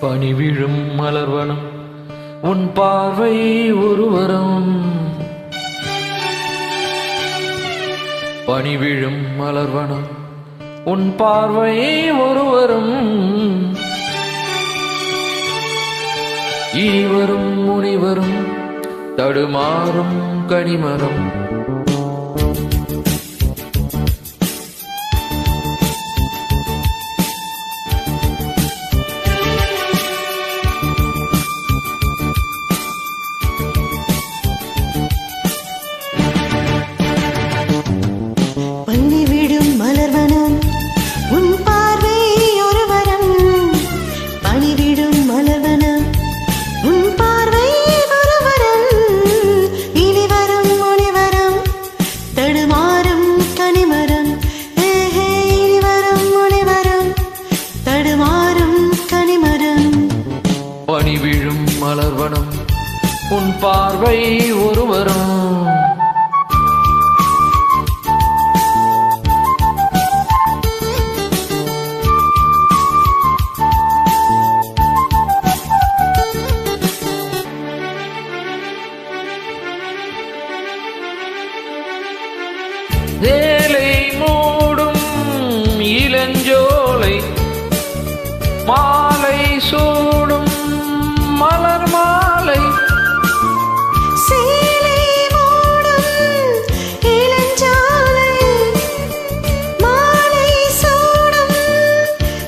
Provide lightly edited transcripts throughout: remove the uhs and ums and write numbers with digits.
பனிவிழும் மலர்வனம் உன் பார்வை ஒருவரம். பனிவிழும் மலர்வனம் உன் பார்வை ஒருவரும். இனிவரும் முனிவரும் தடுமாறும் கனிமரம். பனிவிடும் மலர்வனம் உன் பார்வை ஒருவரம். பனிவிடும் மலர்வனம் உன் பார்வை ஒருவரம். இனிவரும் முனிவரம் தடுமாறும் கனிமரம். இனிவரும் முனிவரம் தடுமாறும் கனிமரம். பனிவிழும் மலர்வனம் உன் பார்வை ஒருவரும். வேலை மூடும் இளஞ்சோலை மாலை சூடும் மலர் மாலை. சேலை மூடும் இளஞ்சோலை மாலை சூடும்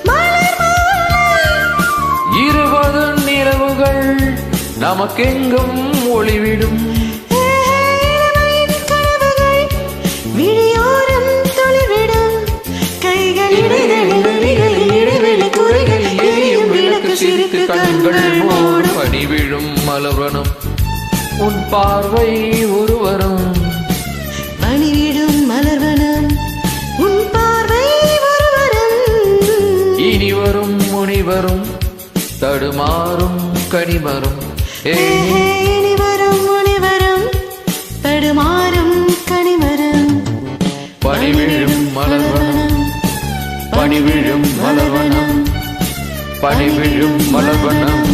மலர் மாலை. 20 நிலவுகள் நமக்கெங்கும் ஒளிவிடும். விழியோரம் தொலைவிடும் கைகள் இடைவெளி குறைகள் எரியும் விளக்கு சிரித்து கண்கள் மூடும். பனிவிழும் மலர்வனம் உன் பார்வை ஒருவரும். பனிவிடும் மலர்வனம் உன் பார்வை ஒருவரும். இனிவரும் முனிவரும் தடுமாறும் கனிமரம். இனிவரும் முனிவரும் தடுமாறும் கனிமரம். பனிவிழும் மலர்வனம் பனிவிழும் மலர்வனம் பனிவிழும் மலர்வனம்.